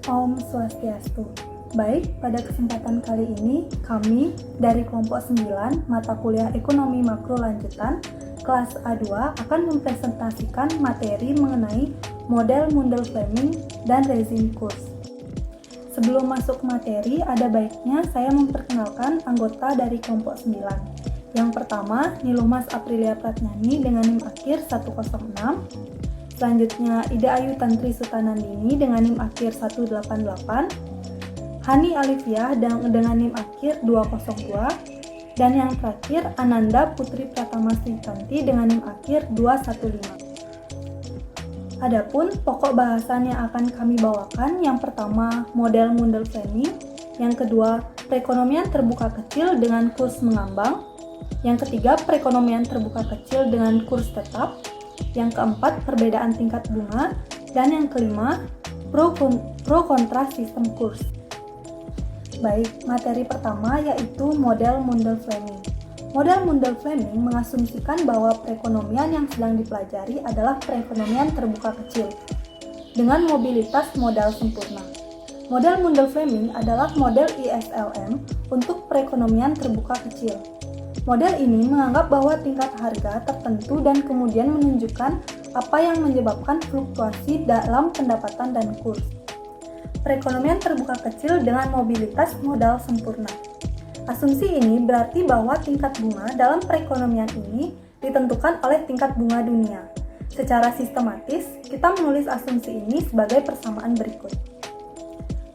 Om Swastiastu. Baik, pada kesempatan kali ini kami dari kelompok 9 mata kuliah Ekonomi Makro Lanjutan kelas A2 akan mempresentasikan materi mengenai model Mundell-Fleming dan rezim kurs. Sebelum masuk materi, ada baiknya saya memperkenalkan anggota dari kelompok 9. Yang pertama, Nilumas Aprilia Pratnyani dengan NIM akhir 106. Selanjutnya, Ida Ayu Tantri Sutanandini dengan NIM akhir 188. Hani Alifiah dengan NIM akhir 202. Dan yang terakhir, Ananda Putri Pratama Srikanti dengan NIM akhir 215. Adapun pokok bahasan yang akan kami bawakan, yang pertama model Mundell-Fleming, yang kedua perekonomian terbuka kecil dengan kurs mengambang, yang ketiga perekonomian terbuka kecil dengan kurs tetap, yang keempat perbedaan tingkat bunga, dan yang kelima pro kontra sistem kurs. Baik, materi pertama yaitu model Mundell-Fleming. Model Mundell-Fleming mengasumsikan bahwa perekonomian yang sedang dipelajari adalah perekonomian terbuka kecil dengan mobilitas modal sempurna. Model Mundell-Fleming adalah model ISLM untuk perekonomian terbuka kecil. Model ini menganggap bahwa tingkat harga tertentu dan kemudian menunjukkan apa yang menyebabkan fluktuasi dalam pendapatan dan kurs. Perekonomian terbuka kecil dengan mobilitas modal sempurna. Asumsi ini berarti bahwa tingkat bunga dalam perekonomian ini ditentukan oleh tingkat bunga dunia. Secara sistematis, kita menulis asumsi ini sebagai persamaan berikut.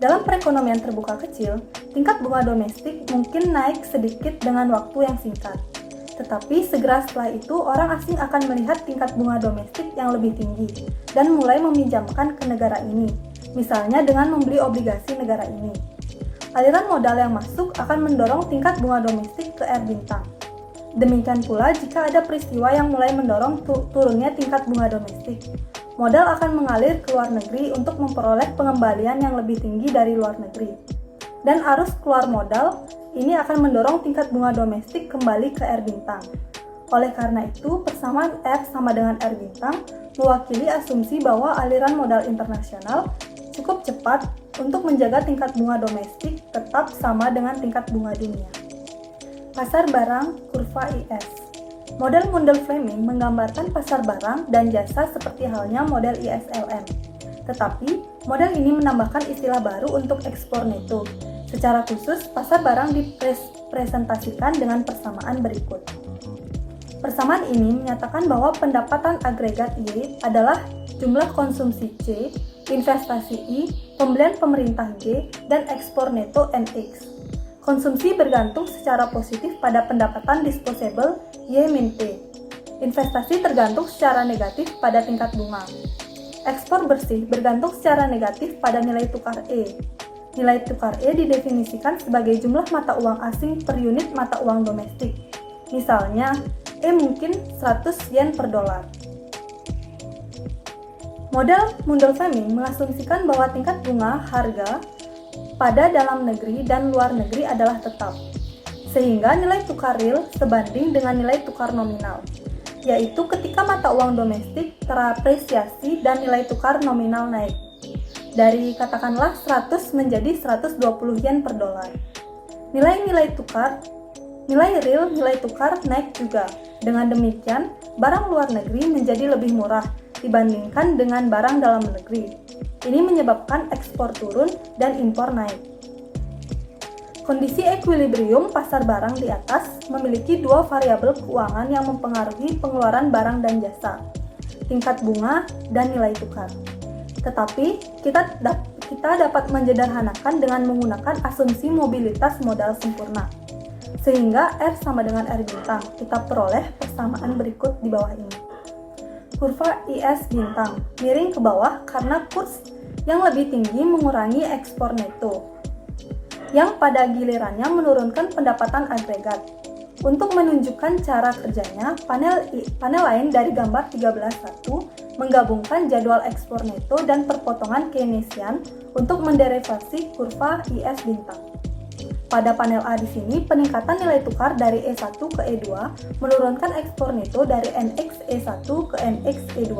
Dalam perekonomian terbuka kecil, tingkat bunga domestik mungkin naik sedikit dengan waktu yang singkat. Tetapi segera setelah itu, orang asing akan melihat tingkat bunga domestik yang lebih tinggi dan mulai meminjamkan ke negara ini, misalnya dengan membeli obligasi negara ini. Aliran modal yang masuk akan mendorong tingkat bunga domestik ke R bintang. Demikian pula jika ada peristiwa yang mulai mendorong turunnya tingkat bunga domestik, modal akan mengalir ke luar negeri untuk memperoleh pengembalian yang lebih tinggi dari luar negeri. Dan arus keluar modal ini akan mendorong tingkat bunga domestik kembali ke R bintang. Oleh karena itu, persamaan R sama dengan R bintang mewakili asumsi bahwa aliran modal internasional cukup cepat untuk menjaga tingkat bunga domestik tetap sama dengan tingkat bunga dunia. Pasar barang kurva IS. Model Mundell-Fleming menggambarkan pasar barang dan jasa seperti halnya model ISLM. Tetapi, model ini menambahkan istilah baru untuk ekspor neto. Secara khusus, pasar barang dipresentasikan dengan persamaan berikut. Persamaan ini menyatakan bahwa pendapatan agregat Y adalah jumlah konsumsi C, investasi I, pembelian pemerintah G, dan ekspor neto NX. Konsumsi bergantung secara positif pada pendapatan disposable Y-T. Investasi tergantung secara negatif pada tingkat bunga. Ekspor bersih bergantung secara negatif pada nilai tukar E. Nilai tukar E didefinisikan sebagai jumlah mata uang asing per unit mata uang domestik. Misalnya, E mungkin 100 yen per dolar. Model Mundell-Fleming mengasumsikan bahwa tingkat bunga harga pada dalam negeri dan luar negeri adalah tetap, sehingga nilai tukar real sebanding dengan nilai tukar nominal, yaitu ketika mata uang domestik terapresiasi dan nilai tukar nominal naik, dari katakanlah 100 menjadi 120 yen per dolar. Nilai real nilai tukar naik juga. Dengan demikian, barang luar negeri menjadi lebih murah dibandingkan dengan barang dalam negeri. Ini menyebabkan ekspor turun dan impor naik. Kondisi ekuilibrium pasar barang di atas memiliki dua variabel keuangan yang mempengaruhi pengeluaran barang dan jasa, tingkat bunga dan nilai tukar. Tetapi, kita dapat menjederhanakan dengan menggunakan asumsi mobilitas modal sempurna. Sehingga R sama dengan R bintang, kita peroleh persamaan berikut di bawah ini. Kurva IS bintang miring ke bawah karena kurs yang lebih tinggi mengurangi ekspor neto, yang pada gilirannya menurunkan pendapatan agregat. Untuk menunjukkan cara kerjanya, panel lain dari gambar 13.1 menggabungkan jadwal ekspor neto dan perpotongan Keynesian untuk menderivasi kurva IS bintang. Pada panel A di sini, peningkatan nilai tukar dari E1 ke E2 menurunkan ekspor neto dari NX E1 ke NX E2.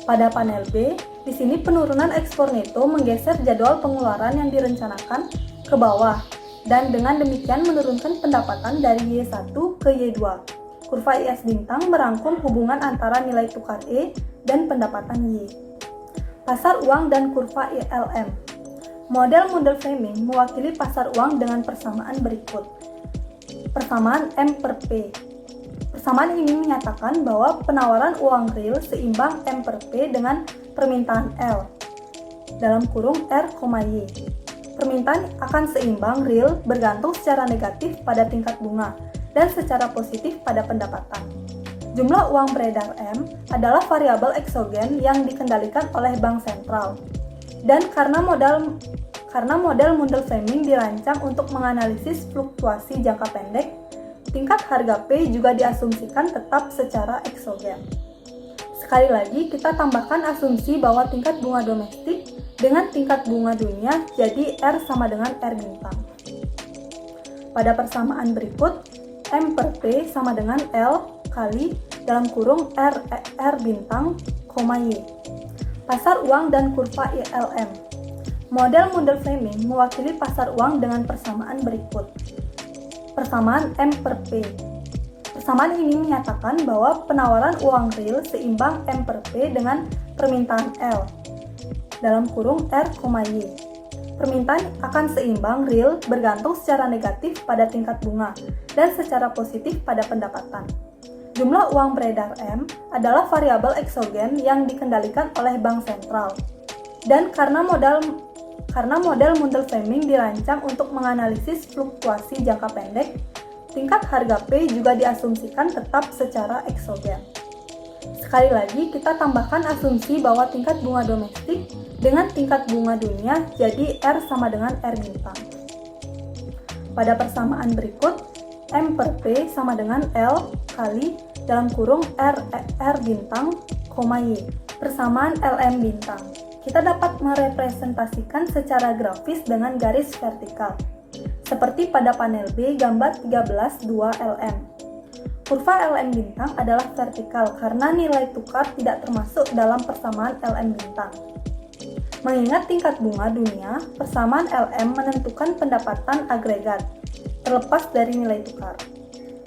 Pada panel B, Di sini penurunan ekspor neto menggeser jadwal pengeluaran yang direncanakan ke bawah dan dengan demikian menurunkan pendapatan dari Y1 ke Y2. Kurva IS bintang merangkum hubungan antara nilai tukar E dan pendapatan Y. Pasar uang dan kurva ILM. Model Mundell Fleming mewakili pasar uang dengan persamaan berikut. Persamaan M per P. Persamaan ini menyatakan bahwa penawaran uang real seimbang M per P dengan permintaan L dalam kurung R, Y. Permintaan akan seimbang real bergantung secara negatif pada tingkat bunga dan secara positif pada pendapatan. Jumlah uang beredar M adalah variabel eksogen yang dikendalikan oleh bank sentral. Dan karena model Mundell Fleming dirancang untuk menganalisis fluktuasi jangka pendek, tingkat harga P juga diasumsikan tetap secara eksogen. Sekali lagi, kita tambahkan asumsi bahwa tingkat bunga domestik dengan tingkat bunga dunia jadi R sama dengan R bintang. Pada persamaan berikut, M per P sama dengan L kali dalam kurung R bintang, Y. Pasar uang dan kurva ILM. Model Mundell Fleming mewakili pasar uang dengan persamaan berikut. Persamaan M per P. Persamaan ini menyatakan bahwa penawaran uang real seimbang M per P dengan permintaan L dalam kurung R, Y. Permintaan akan seimbang real bergantung secara negatif pada tingkat bunga dan secara positif pada pendapatan. Jumlah uang beredar M adalah variabel eksogen yang dikendalikan oleh bank sentral. Dan karena model Mundell Fleming dirancang untuk menganalisis fluktuasi jangka pendek, tingkat harga P juga diasumsikan tetap secara eksogen. Sekali lagi, kita tambahkan asumsi bahwa tingkat bunga domestik dengan tingkat bunga dunia jadi R sama dengan R bintang. Pada persamaan berikut, M per P sama dengan L kali dalam kurung R bintang, Y. Persamaan LM bintang. Kita dapat merepresentasikan secara grafis dengan garis vertikal, seperti pada panel B gambar 13 2LM. Kurva LM bintang adalah vertikal karena nilai tukar tidak termasuk dalam persamaan LM bintang. Mengingat tingkat bunga dunia, persamaan LM menentukan pendapatan agregat, terlepas dari nilai tukar.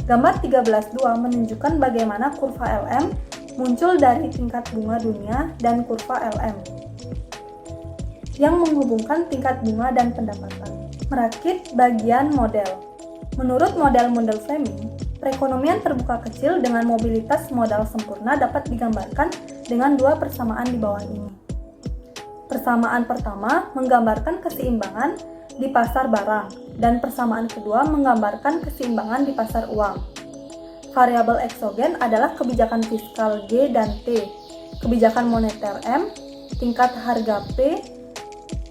Gambar 13.2 menunjukkan bagaimana kurva LM muncul dari tingkat bunga dunia dan kurva LM yang menghubungkan tingkat bunga dan pendapatan. Merakit bagian model. Menurut model Mundell Fleming, perekonomian terbuka kecil dengan mobilitas modal sempurna dapat digambarkan dengan dua persamaan di bawah ini. Persamaan pertama menggambarkan keseimbangan di pasar barang, dan persamaan kedua menggambarkan keseimbangan di pasar uang. Variabel eksogen adalah kebijakan fiskal G dan T, kebijakan moneter M, tingkat harga P,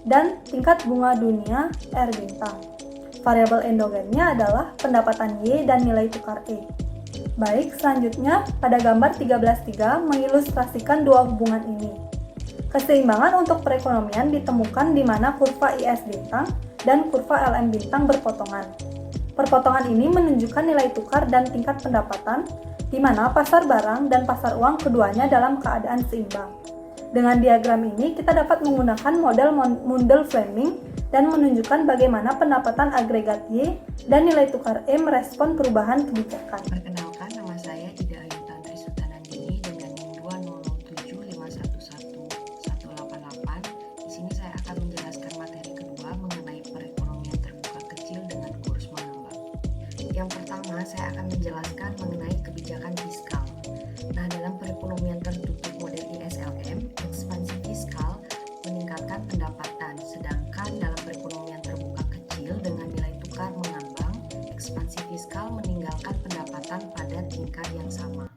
dan tingkat bunga dunia R bintang. Variabel endogennya adalah pendapatan Y dan nilai tukar E. Baik, selanjutnya pada gambar 13.3 mengilustrasikan dua hubungan ini. Keseimbangan untuk perekonomian ditemukan di mana kurva IS bintang dan kurva LM bintang berpotongan. Perpotongan ini menunjukkan nilai tukar dan tingkat pendapatan, di mana pasar barang dan pasar uang keduanya dalam keadaan seimbang. Dengan diagram ini, kita dapat menggunakan model Mundell Fleming dan menunjukkan bagaimana pendapatan agregat Y dan nilai tukar E merespon perubahan kebijakan. Perkenalkan, nama saya Ida Ayu Tantri Sutanandini dengan NIM 207511188. Di sini saya akan menjelaskan materi kedua mengenai perekonomian terbuka kecil dengan kurs mengambang. Yang pertama, saya akan menjelaskan mengenai kebijakan fiskal. Nah, dalam perekonomian tertutup model ISLM, ekspansi fiskal meningkatkan pendapatan, sedangkan dalam perekonomian terbuka kecil dengan nilai tukar mengambang, ekspansi fiskal meninggalkan pendapatan pada tingkat yang sama.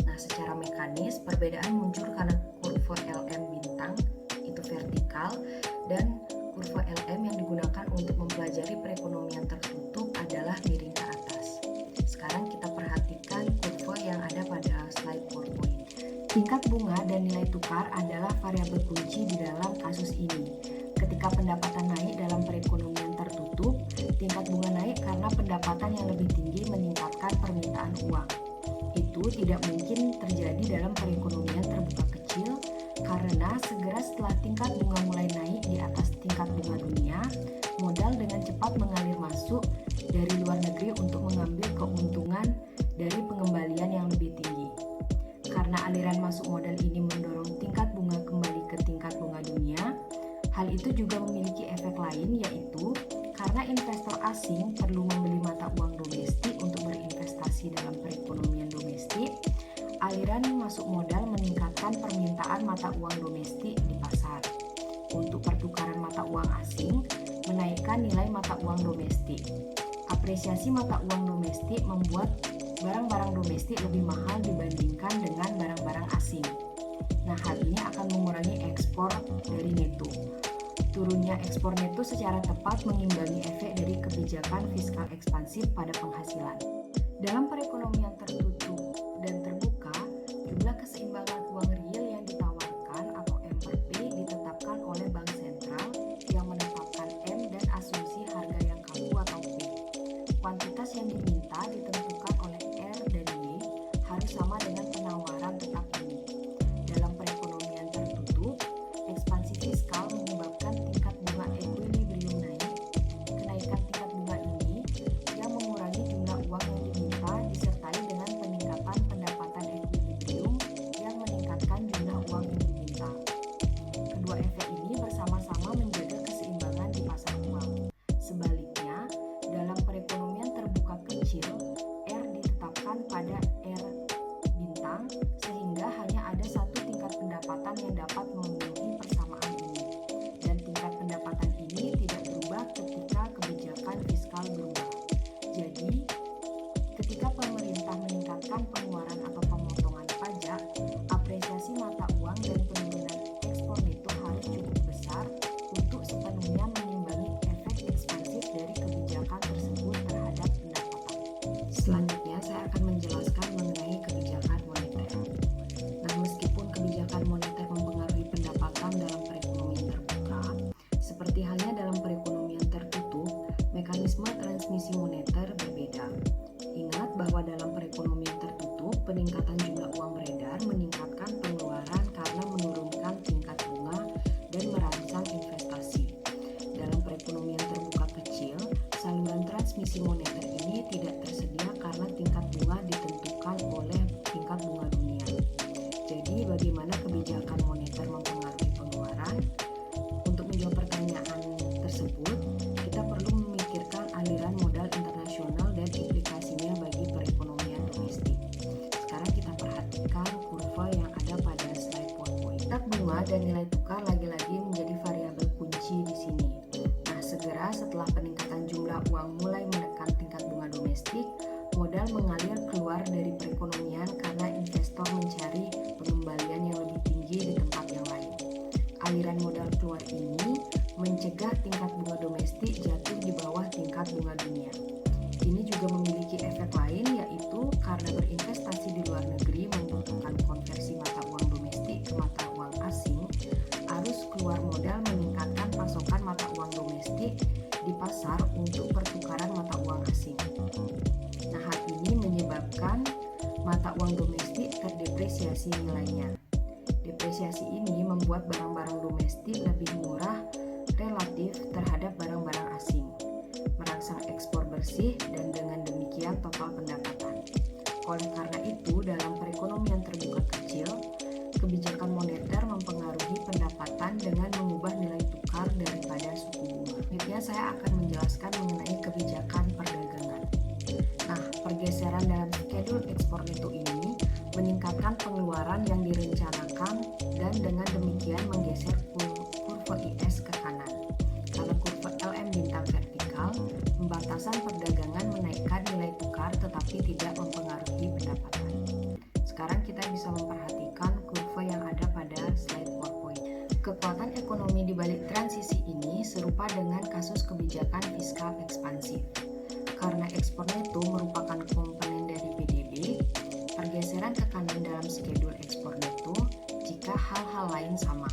Nah, secara mekanis, perbedaan muncul karena kurva LM bintang itu vertikal dan kurva LM yang digunakan untuk mempelajari perekonomian tertutup adalah miring ke atas. Sekarang kita perhatikan kurva yang ada pada slide PowerPoint. Tingkat bunga dan nilai tukar adalah variabel kunci di dalam kasus ini. Ketika pendapatan naik dalam perekonomian tertutup, tingkat bunga naik karena pendapatan yang lebih tinggi meningkatkan permintaan uang. Itu tidak mungkin terjadi dalam perekonomian terbuka kecil Karena segera setelah tingkat bunga mulai naik di atas tingkat bunga dunia, modal dengan cepat mengalir masuk dari luar negeri untuk mengambil keuntungan dari pengembalian yang lebih tinggi. Karena aliran masuk modal ini mendorong tingkat bunga kembali ke tingkat bunga dunia, hal itu juga memiliki efek lain, yaitu karena investor asing perlu membeli mata uang domestik untuk berinvestasi dalam perekonomian domestik, aliran masuk modal meningkatkan permintaan mata uang domestik di pasar. Untuk pertukaran mata uang asing, menaikkan nilai mata uang domestik. Apresiasi mata uang domestik membuat barang-barang domestik lebih mahal dibandingkan dengan barang-barang asing. Nah, hal ini akan mengurangi ekspor dari neto. Turunnya ekspor neto secara tepat mengimbangi efek dari kebijakan fiskal ekspansif pada penghasilan. Dalam perekonomian tertutup dan terbuka, jumlah keseimbangan uang real yang ditawarkan atau M per P ditetapkan oleh bank sentral yang menetapkan M dan asumsi harga yang kaku atau P. Kuantitas yang diminta ditentukan oleh R dan Y harus sama dengan penawaran tetap ini. Dalam perekonomian tertutup, ekspansi fiskal menyebabkan tingkat bunga ekuilibrium naik. Kenaikan tingkat bunga ini yang mengurangi jumlah uang yang diminta disertai dengan peningkatan pendapatan ekuilibrium yang meningkatkan jumlah uang yang diminta. Kedua efek ini bersama-sama menjaga keseimbangan di pasar uang. Sebaliknya, dalam perekonomian terbuka kecil, R ditetapkan pada R bintang sehingga hanya ada satu tingkat pendapatan yang dapat memenuhi persamaan ini. Dan tingkat pendapatan ini tidak berubah ketika kebijakan fiskal berubah. Jadi, ketika pemerintah meningkatkan pengeluaran atau pemotongan pajak, apresiasi mata uang dan penurunan ekspor neto harus cukup besar untuk sepenuhnya mengimbangi efek ekspansif dari kebijakan tersebut terhadap pendapatan. Selanjutnya, saya akan menjelaskan mengenai kebijakan moneter. Nah, meskipun kebijakan moneter mempengaruhi pendapatan dalam perekonomian terbuka, seperti halnya dalam perekonomian tertutup, mekanisme transmisi moneter berbeda. Ingat bahwa dalam perekonomian tertutup, peningkatan jumlah uang beredar meningkatkan pengeluaran karena menurunkan tingkat bunga dan merangsang investasi. Dalam perekonomian terbuka kecil, saluran transmisi moneter ini tidak tersedia karena tingkat bunga ditentukan oleh tingkat bunga dunia. Jadi, bagaimana kebijakan moneter mempengaruhi pengeluaran? Untuk menjawab pertanyaan tersebut, kita perlu memikirkan aliran modal internasional dan implikasinya bagi perekonomian domestik. Sekarang kita perhatikan kurva yang ada pada slide PowerPoint. Tingkat bunga dan nilai tukar lagi-lagi menjadi variabel kunci di sini. Nah, segera setelah peningkatan jumlah uang mulai menekan tingkat bunga domestik, modal mengalir keluar dari perekonomian karena investor mencari pengembalian yang lebih tinggi di tempat yang lain. Aliran modal keluar ini mencegah tingkat bunga domestik jatuh di bawah tingkat bunga dunia. Ini juga memiliki efek lain, yaitu karena berinvestasi di luar negeri membutuhkan konversi mata uang domestik ke mata uang asing, arus keluar modal meningkatkan pasokan mata uang domestik di pasar untuk pertukaran mata uang asing. Nah, hal ini menyebabkan mata uang domestik terdepresiasi nilainya. Depresiasi ini membuat barang-barang domestik lebih murah relatif terhadap barang-barang asing, merangsang ekspor bersih dan dengan demikian total pendapatan. Oleh karena itu, dalam perekonomian terbuka kecil, kebijakan moneter mempengaruhi pendapatan dengan mengubah nilai tukar daripada suku bunga. Selanjutnya saya akan menjelaskan mengenai kebijakan perdagangan. Nah, pergeseran dalam skedul ekspor neto ini meningkatkan pengeluaran yang direncanakan dan dengan demikian menggeser kurva IS ke kanan. Karena kurva LM bintang vertikal, pembatasan perdagangan menaikkan nilai tukar tetapi tidak mempengaruhi pendapatan. Sekarang kita bisa memperhatikan kurva yang ada pada slide PowerPoint. Kekuatan ekonomi di balik transisi ini serupa dengan kasus kebijakan fiskal ekspansif. Karena ekspor neto merupakan komponen dari PDB, pergeseran ke kanan dalam skedul ekspor neto jika hal-hal lain sama,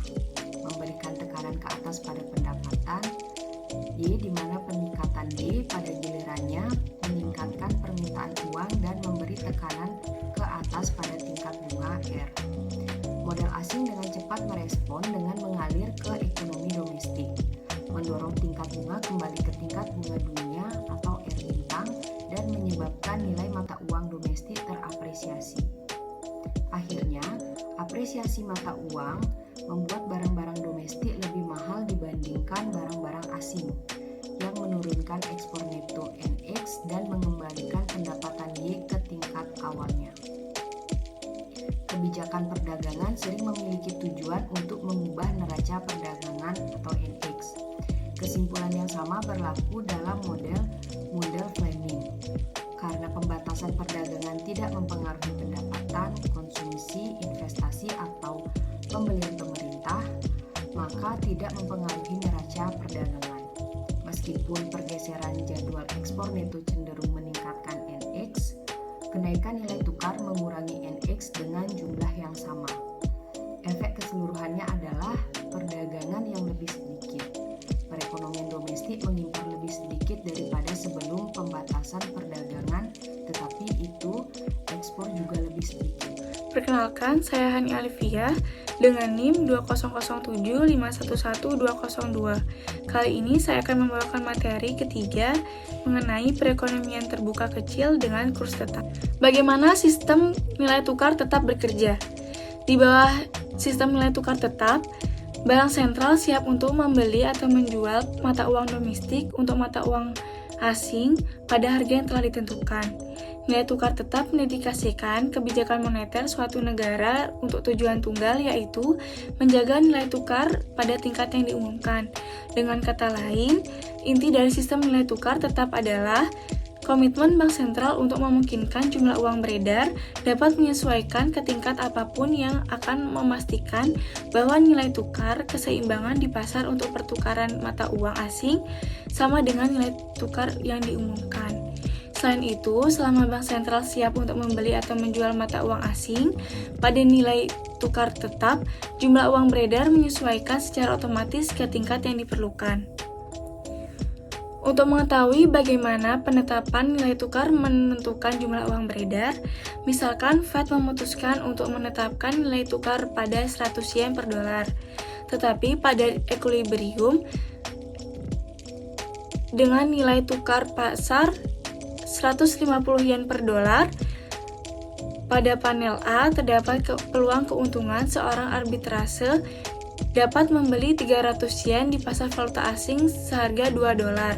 memberikan tekanan ke atas pada pendapatan Y, di mana peningkatan D pada gilirannya meningkatkan permintaan uang dan memberi tekanan ke atas pada tingkat bunga R. Modal asing dengan cepat merespons direspon dengan mengalir ke ekonomi domestik, mendorong tingkat bunga kembali ke tingkat bunga dunia atau R bintang dan menyebabkan nilai mata uang domestik terapresiasi. Akhirnya, apresiasi mata uang membuat barang-barang domestik lebih mahal dibandingkan barang-barang asing, yang menurunkan ekspor neto NX dan mengembalikan pendapatan Y ke tingkat awalnya. Kebijakan perdagangan sering memiliki tujuan untuk mengubah neraca perdagangan atau NX. Kesimpulan yang sama berlaku dalam model Mundell-Fleming. Karena pembatasan perdagangan tidak mempengaruhi pendapatan, konsumsi, investasi, atau pembelian pemerintah, maka tidak mempengaruhi neraca perdagangan. Meskipun pergeseran jadwal ekspor neto cenderung meningkatkan NX, kenaikan nilai tukar mengurangi NX dengan jumlah yang sama. Efek keseluruhannya adalah perdagangan yang lebih sedikit. Perekonomian domestik mengimpor lebih sedikit daripada sebelum pembatasan perdagangan, tetapi itu ekspor juga lebih sedikit. Perkenalkan, saya Hani Alifia dengan NIM 20075112202. Kali ini saya akan membawakan materi ketiga mengenai perekonomian terbuka kecil dengan kurs tetap. Bagaimana sistem nilai tukar tetap bekerja? Di bawah sistem nilai tukar tetap, bank sentral siap untuk membeli atau menjual mata uang domestik untuk mata uang asing pada harga yang telah ditentukan. Nilai tukar tetap mendedikasikan kebijakan moneter suatu negara untuk tujuan tunggal, yaitu menjaga nilai tukar pada tingkat yang diumumkan. Dengan kata lain, inti dari sistem nilai tukar tetap adalah komitmen bank sentral untuk memungkinkan jumlah uang beredar dapat menyesuaikan ke tingkat apapun yang akan memastikan bahwa nilai tukar keseimbangan di pasar untuk pertukaran mata uang asing sama dengan nilai tukar yang diumumkan. Selain itu, selama bank sentral siap untuk membeli atau menjual mata uang asing pada nilai tukar tetap, jumlah uang beredar menyesuaikan secara otomatis ke tingkat yang diperlukan. Untuk mengetahui bagaimana penetapan nilai tukar menentukan jumlah uang beredar, misalkan Fed memutuskan untuk menetapkan nilai tukar pada 100 yen per dolar, tetapi pada equilibrium dengan nilai tukar pasar 150 yen per dolar, pada panel A terdapat peluang keuntungan seorang arbitrase dapat membeli 300 yen di pasar valuta asing seharga 2 dolar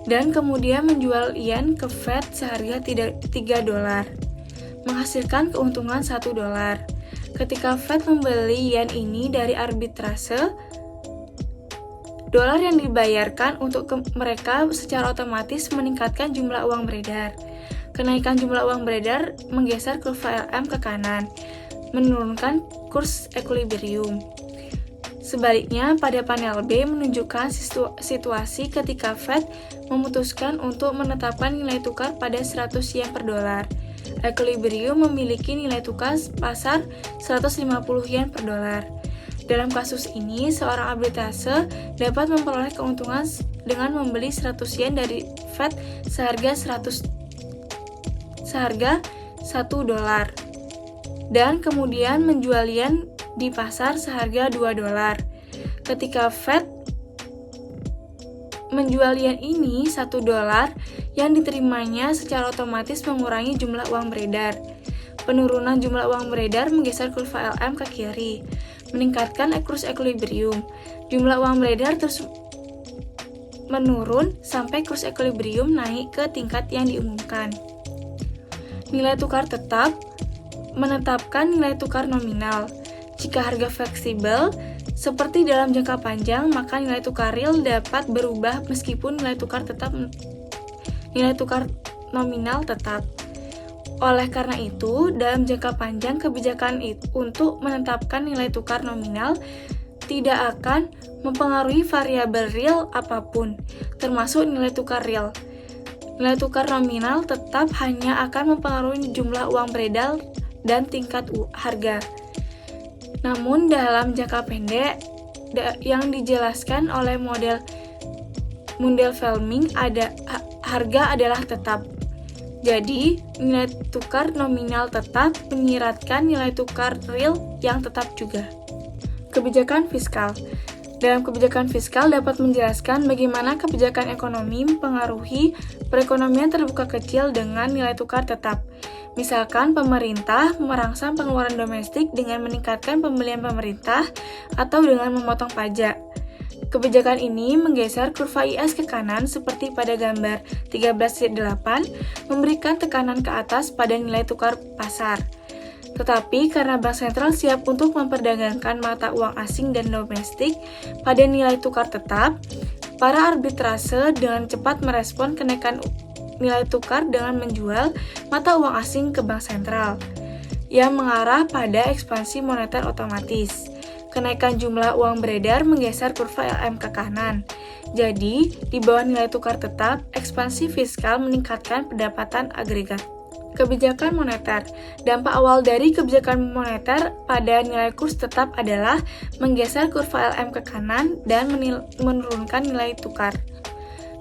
dan kemudian menjual yen ke Fed seharga 3 dolar, menghasilkan keuntungan 1 dolar. Ketika Fed membeli yen ini dari arbitrase, dolar yang dibayarkan untuk mereka secara otomatis meningkatkan jumlah uang beredar. Kenaikan jumlah uang beredar menggeser kurva LM ke kanan, menurunkan kurs equilibrium. Sebaliknya, pada panel B menunjukkan situasi ketika Fed memutuskan untuk menetapkan nilai tukar pada 100 yen per dolar. Equilibrium memiliki nilai tukar pasar 150 yen per dolar. Dalam kasus ini, seorang arbitrase dapat memperoleh keuntungan dengan membeli 100 yen dari Fed seharga 1 dolar dan kemudian menjual yen di pasar seharga 2 dolar. Ketika Fed menjual yen ini 1 dolar, yang diterimanya secara otomatis mengurangi jumlah uang beredar. Penurunan jumlah uang beredar menggeser kurva LM ke kiri, meningkatkan kurs equilibrium. Jumlah uang beredar terus menurun sampai kurs equilibrium naik ke tingkat yang diumumkan. Nilai tukar tetap menetapkan nilai tukar nominal. Jika harga fleksibel, seperti dalam jangka panjang, maka nilai tukar real dapat berubah meskipun nilai tukar nominal tetap. Oleh karena itu, dalam jangka panjang kebijakan untuk menetapkan nilai tukar nominal tidak akan mempengaruhi variabel real apapun, termasuk nilai tukar real. Nilai tukar nominal tetap hanya akan mempengaruhi jumlah uang beredar dan tingkat harga. Namun dalam jangka pendek yang dijelaskan oleh model Mundell-Fleming, harga adalah tetap. Jadi, nilai tukar nominal tetap menyiratkan nilai tukar real yang tetap juga. Kebijakan fiskal. Dalam kebijakan fiskal dapat menjelaskan bagaimana kebijakan ekonomi mempengaruhi perekonomian terbuka kecil dengan nilai tukar tetap. Misalkan pemerintah merangsang pengeluaran domestik dengan meningkatkan pembelian pemerintah atau dengan memotong pajak. Kebijakan ini menggeser kurva IS ke kanan seperti pada gambar 13.8, memberikan tekanan ke atas pada nilai tukar pasar. Tetapi karena Bank Sentral siap untuk memperdagangkan mata uang asing dan domestik pada nilai tukar tetap, para arbitrase dengan cepat merespon kenaikan nilai tukar dengan menjual mata uang asing ke Bank Sentral, yang mengarah pada ekspansi moneter otomatis. Kenaikan jumlah uang beredar menggeser kurva LM ke kanan. Jadi, di bawah nilai tukar tetap, ekspansi fiskal meningkatkan pendapatan agregat. Kebijakan moneter. Dampak awal dari kebijakan moneter pada nilai kurs tetap adalah menggeser kurva LM ke kanan dan menurunkan nilai tukar.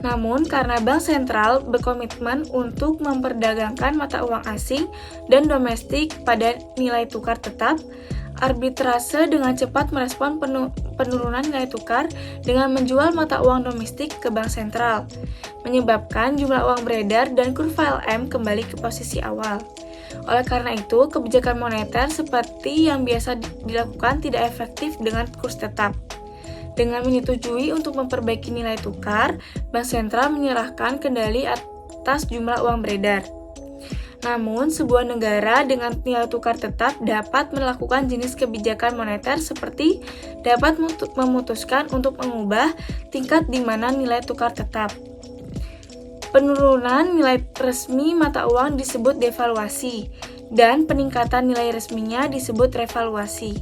Namun, karena Bank Sentral berkomitmen untuk memperdagangkan mata uang asing dan domestik pada nilai tukar tetap, arbitrase dengan cepat merespon penurunan nilai tukar dengan menjual mata uang domestik ke Bank Sentral, menyebabkan jumlah uang beredar dan kurva LM kembali ke posisi awal. Oleh karena itu, kebijakan moneter seperti yang biasa dilakukan tidak efektif dengan kurs tetap. Dengan menyetujui untuk memperbaiki nilai tukar, Bank Sentral menyerahkan kendali atas jumlah uang beredar. Namun, sebuah negara dengan nilai tukar tetap dapat melakukan jenis kebijakan moneter seperti dapat memutuskan untuk mengubah tingkat di mana nilai tukar tetap. Penurunan nilai resmi mata uang disebut devaluasi, dan peningkatan nilai resminya disebut revaluasi.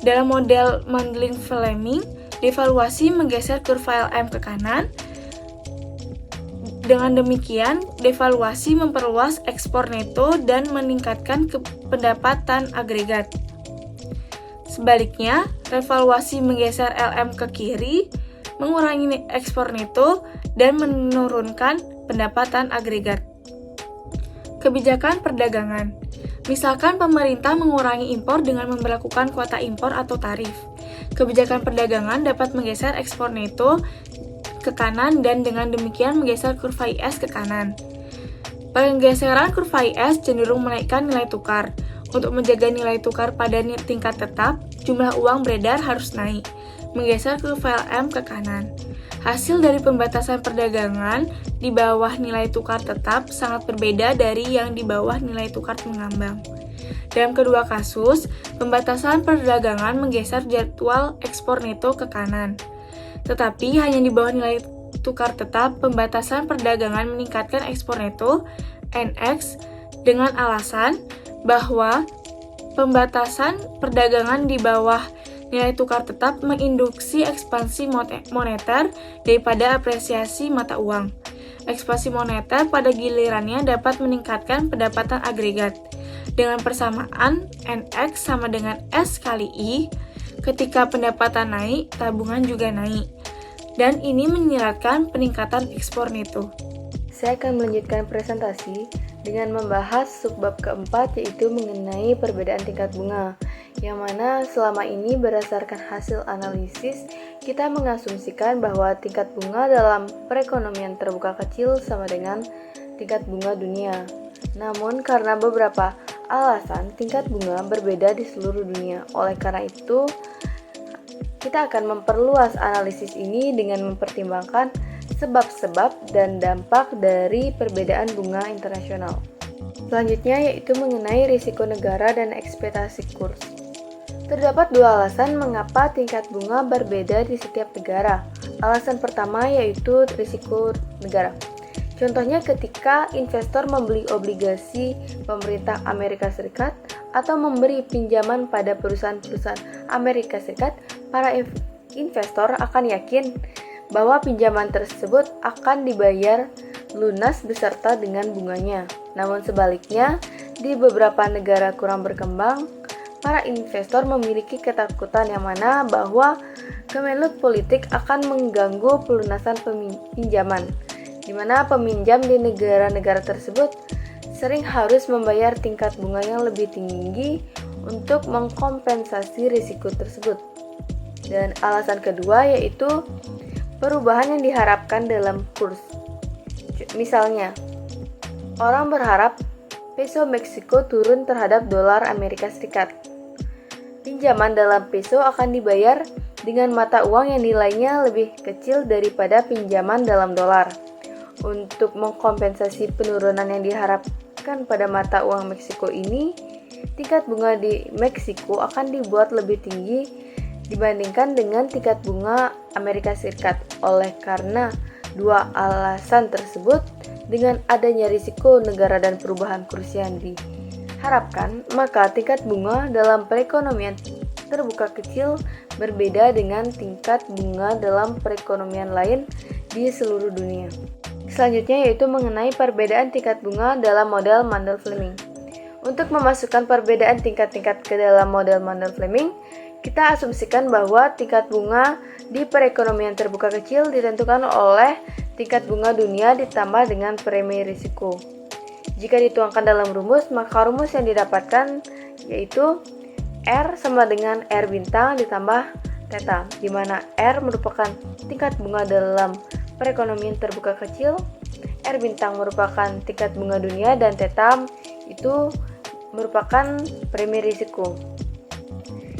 Dalam model Mandling-Fleming, devaluasi menggeser kurva LM ke kanan. Dengan demikian, devaluasi memperluas ekspor neto dan meningkatkan pendapatan agregat. Sebaliknya, revaluasi menggeser LM ke kiri, mengurangi ekspor neto, dan menurunkan pendapatan agregat. Kebijakan perdagangan. Misalkan pemerintah mengurangi impor dengan memberlakukan kuota impor atau tarif. Kebijakan perdagangan dapat menggeser ekspor neto ke kanan dan dengan demikian menggeser kurva IS ke kanan. Penggeseran kurva IS cenderung menaikkan nilai tukar. Untuk menjaga nilai tukar pada tingkat tetap, jumlah uang beredar harus naik, menggeser kurva LM ke kanan. Hasil dari pembatasan perdagangan di bawah nilai tukar tetap sangat berbeda dari yang di bawah nilai tukar mengambang. Dalam kedua kasus, pembatasan perdagangan menggeser jadwal ekspor neto ke kanan. Tetapi hanya di bawah nilai tukar tetap, pembatasan perdagangan meningkatkan ekspor neto (NX) dengan alasan bahwa pembatasan perdagangan di bawah nilai tukar tetap menginduksi ekspansi moneter daripada apresiasi mata uang. Ekspansi moneter pada gilirannya dapat meningkatkan pendapatan agregat. Dengan persamaan NX sama dengan S kali I, ketika pendapatan naik, tabungan juga naik. Dan ini menyiratkan peningkatan ekspor neto. Saya akan melanjutkan presentasi dengan membahas subbab keempat, yaitu mengenai perbedaan tingkat bunga, yang mana selama ini berdasarkan hasil analisis, kita mengasumsikan bahwa tingkat bunga dalam perekonomian terbuka kecil sama dengan tingkat bunga dunia. Namun karena beberapa alasan, tingkat bunga berbeda di seluruh dunia. Oleh karena itu, kita akan memperluas analisis ini dengan mempertimbangkan sebab-sebab dan dampak dari perbedaan bunga internasional. Selanjutnya yaitu mengenai risiko negara dan ekspektasi kurs. Terdapat dua alasan mengapa tingkat bunga berbeda di setiap negara. Alasan pertama yaitu risiko negara. Contohnya ketika investor membeli obligasi pemerintah Amerika Serikat atau memberi pinjaman pada perusahaan-perusahaan Amerika Serikat, para investor akan yakin bahwa pinjaman tersebut akan dibayar lunas beserta dengan bunganya. Namun sebaliknya, di beberapa negara kurang berkembang, para investor memiliki ketakutan yang mana bahwa kemelut politik akan mengganggu pelunasan pinjaman, di mana peminjam di negara-negara tersebut sering harus membayar tingkat bunga yang lebih tinggi untuk mengkompensasi risiko tersebut. Dan alasan kedua yaitu perubahan yang diharapkan dalam kurs. Misalnya, orang berharap peso Meksiko turun terhadap dolar Amerika Serikat. Pinjaman dalam peso akan dibayar dengan mata uang yang nilainya lebih kecil daripada pinjaman dalam dolar. Untuk mengkompensasi penurunan yang diharapkan pada mata uang Meksiko ini, tingkat bunga di Meksiko akan dibuat lebih tinggi dibandingkan dengan tingkat bunga Amerika Serikat. Oleh karena dua alasan tersebut, dengan adanya risiko negara dan perubahan kurs yang diharapkan, maka tingkat bunga dalam perekonomian terbuka kecil berbeda dengan tingkat bunga dalam perekonomian lain di seluruh dunia. Selanjutnya yaitu mengenai perbedaan tingkat bunga dalam model Mundell-Fleming. Untuk memasukkan perbedaan tingkat-tingkat ke dalam model Mundell-Fleming, kita asumsikan bahwa tingkat bunga di perekonomian terbuka kecil ditentukan oleh tingkat bunga dunia ditambah dengan premi risiko. Jika dituangkan dalam rumus, maka rumus yang didapatkan yaitu R sama dengan R bintang ditambah theta, di mana R merupakan tingkat bunga dalam perekonomian terbuka kecil, R bintang merupakan tingkat bunga dunia, dan theta itu merupakan premi risiko.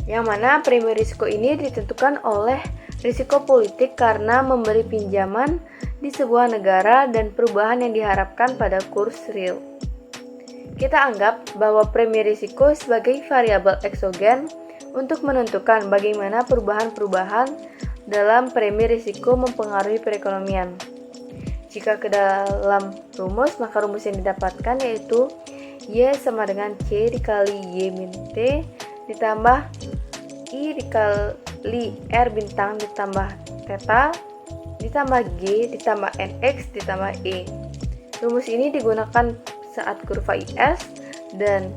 Yang mana premi risiko ini ditentukan oleh risiko politik karena memberi pinjaman di sebuah negara dan perubahan yang diharapkan pada kurs real. Kita anggap bahwa premi risiko sebagai variabel eksogen untuk menentukan bagaimana perubahan-perubahan dalam premi risiko mempengaruhi perekonomian. Jika ke dalam rumus, maka rumus yang didapatkan yaitu Y sama dengan C dikali Y min T ditambah I dikali R bintang ditambah theta ditambah G ditambah NX ditambah E. Rumus ini digunakan saat kurva IS, dan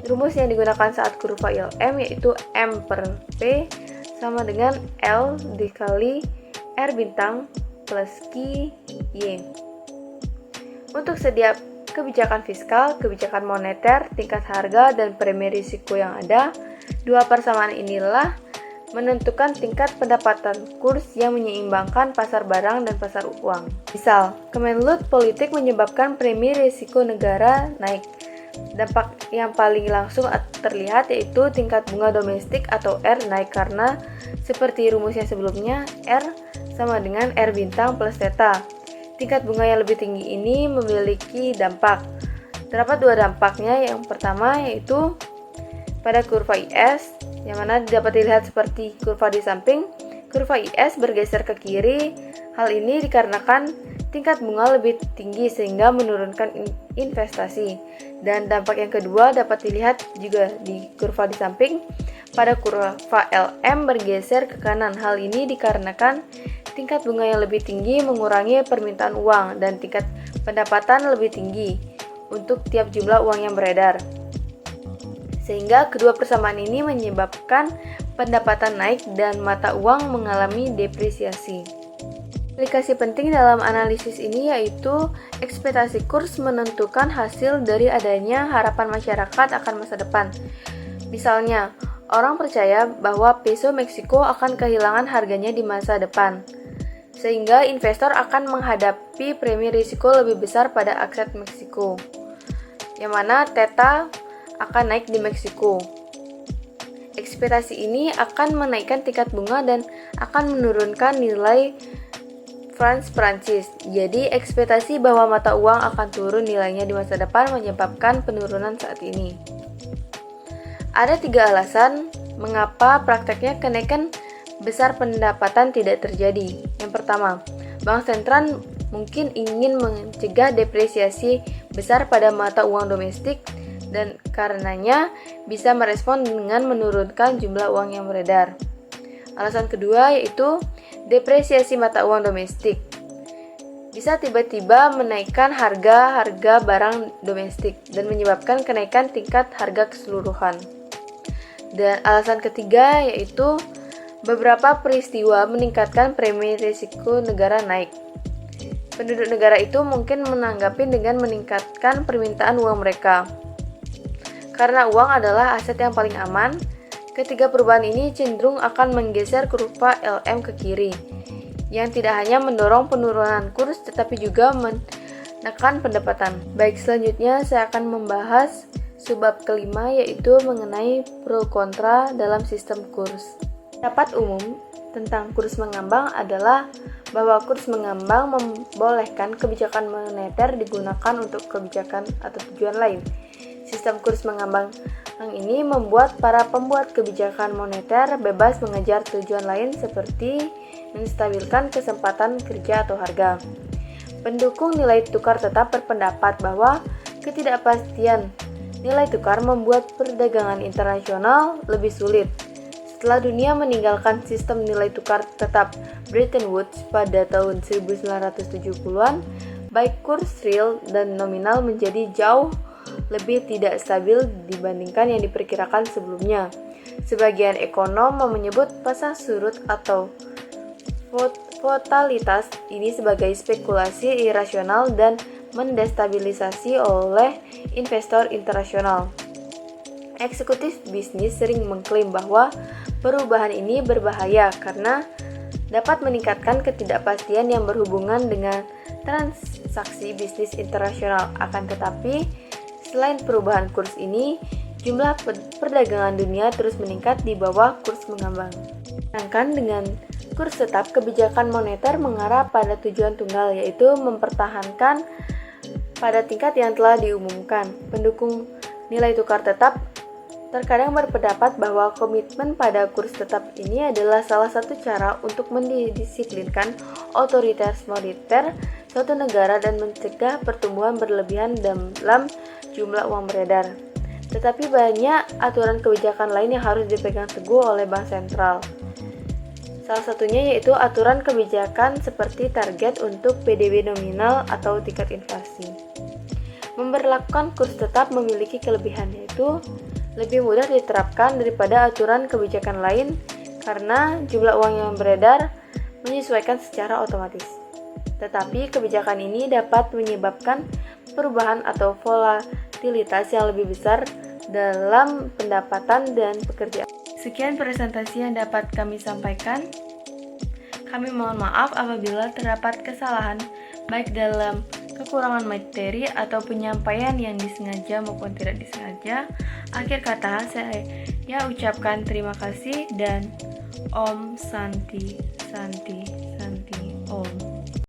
rumus yang digunakan saat kurva ILM yaitu M per P sama dengan L dikali R bintang plus Q Y. Untuk setiap kebijakan fiskal, kebijakan moneter, tingkat harga, dan premi risiko yang ada, dua persamaan inilah menentukan tingkat pendapatan kurs yang menyeimbangkan pasar barang dan pasar uang. Misal, Kemenlut politik menyebabkan premi risiko negara naik. Dampak yang paling langsung terlihat yaitu tingkat bunga domestik atau R naik karena seperti rumusnya sebelumnya, R sama dengan R bintang plus theta. Tingkat bunga yang lebih tinggi ini memiliki dampak. Terdapat dua dampaknya. Yang pertama yaitu pada kurva IS, yang mana dapat dilihat seperti kurva di samping, kurva IS bergeser ke kiri. Hal ini dikarenakan tingkat bunga lebih tinggi sehingga menurunkan investasi. Dan dampak yang kedua dapat dilihat juga di kurva di samping, pada kurva LM bergeser ke kanan. Hal ini dikarenakan tingkat bunga yang lebih tinggi mengurangi permintaan uang dan tingkat pendapatan lebih tinggi untuk tiap jumlah uang yang beredar. Sehingga kedua persamaan ini menyebabkan pendapatan naik dan mata uang mengalami depresiasi. Aplikasi penting dalam analisis ini yaitu ekspektasi kurs menentukan hasil dari adanya harapan masyarakat akan masa depan. Misalnya, orang percaya bahwa peso Meksiko akan kehilangan harganya di masa depan, sehingga investor akan menghadapi premi risiko lebih besar pada aset Meksiko, yang mana theta akan naik di Meksiko. Ekspektasi ini akan menaikkan tingkat bunga dan akan menurunkan nilai franc Prancis. Jadi, ekspektasi bahwa mata uang akan turun nilainya di masa depan menyebabkan penurunan saat ini. Ada 3 alasan mengapa prakteknya kenaikan besar pendapatan tidak terjadi. Yang pertama, Bank Sentral mungkin ingin mencegah depresiasi besar pada mata uang domestik dan karenanya bisa merespon dengan menurunkan jumlah uang yang beredar. Alasan kedua yaitu depresiasi mata uang domestik. Bisa tiba-tiba menaikkan harga barang domestik dan menyebabkan kenaikan tingkat harga keseluruhan. Dan alasan ketiga yaitu beberapa peristiwa meningkatkan premi risiko negara naik. Penduduk negara itu mungkin menanggapi dengan meningkatkan permintaan uang mereka. Karena uang adalah aset yang paling aman, Ketiga perubahan ini cenderung akan menggeser kurva LM ke kiri, yang tidak hanya mendorong penurunan kurs tetapi juga menekan pendapatan. Baik, selanjutnya saya akan membahas subbab kelima, yaitu mengenai pro kontra dalam sistem kurs. Pendapat umum tentang kurs mengambang adalah bahwa kurs mengambang membolehkan kebijakan moneter digunakan untuk kebijakan atau tujuan lain. Sistem kurs mengambang ini membuat para pembuat kebijakan moneter bebas mengejar tujuan lain seperti menstabilkan kesempatan kerja atau harga. Pendukung nilai tukar tetap berpendapat bahwa ketidakpastian nilai tukar membuat perdagangan internasional lebih sulit. Setelah dunia meninggalkan sistem nilai tukar tetap Bretton Woods pada tahun 1970-an, baik kurs real dan nominal menjadi jauh lebih tidak stabil dibandingkan yang diperkirakan sebelumnya. Sebagian ekonom menyebut pasang surut atau volatilitas ini sebagai spekulasi irasional dan mendestabilisasi oleh investor internasional. Eksekutif bisnis sering mengklaim bahwa perubahan ini berbahaya karena dapat meningkatkan ketidakpastian yang berhubungan dengan transaksi bisnis internasional. Akan tetapi, selain perubahan kurs ini, jumlah perdagangan dunia terus meningkat di bawah kurs mengambang. Sedangkan dengan kurs tetap, kebijakan moneter mengarah pada tujuan tunggal, yaitu mempertahankan pada tingkat yang telah diumumkan. Pendukung nilai tukar tetap terkadang berpendapat bahwa komitmen pada kurs tetap ini adalah salah satu cara untuk mendisiplinkan otoritas moneter suatu negara dan mencegah pertumbuhan berlebihan dalam jumlah uang beredar. Tetapi banyak aturan kebijakan lain yang harus dipegang teguh oleh bank sentral. Salah satunya yaitu aturan kebijakan seperti target untuk PDB nominal atau tingkat inflasi. Memberlakukan kurs tetap memiliki kelebihan, yaitu lebih mudah diterapkan daripada aturan kebijakan lain karena jumlah uang yang beredar menyesuaikan secara otomatis. Tetapi kebijakan ini dapat menyebabkan perubahan atau volatilitas yang lebih besar dalam pendapatan dan pekerjaan. Sekian presentasi yang dapat kami sampaikan. Kami mohon maaf apabila terdapat kesalahan baik dalam kekurangan materi atau penyampaian yang disengaja maupun tidak disengaja. Akhir kata, saya ucapkan terima kasih dan Om Santi Santi Santi Om.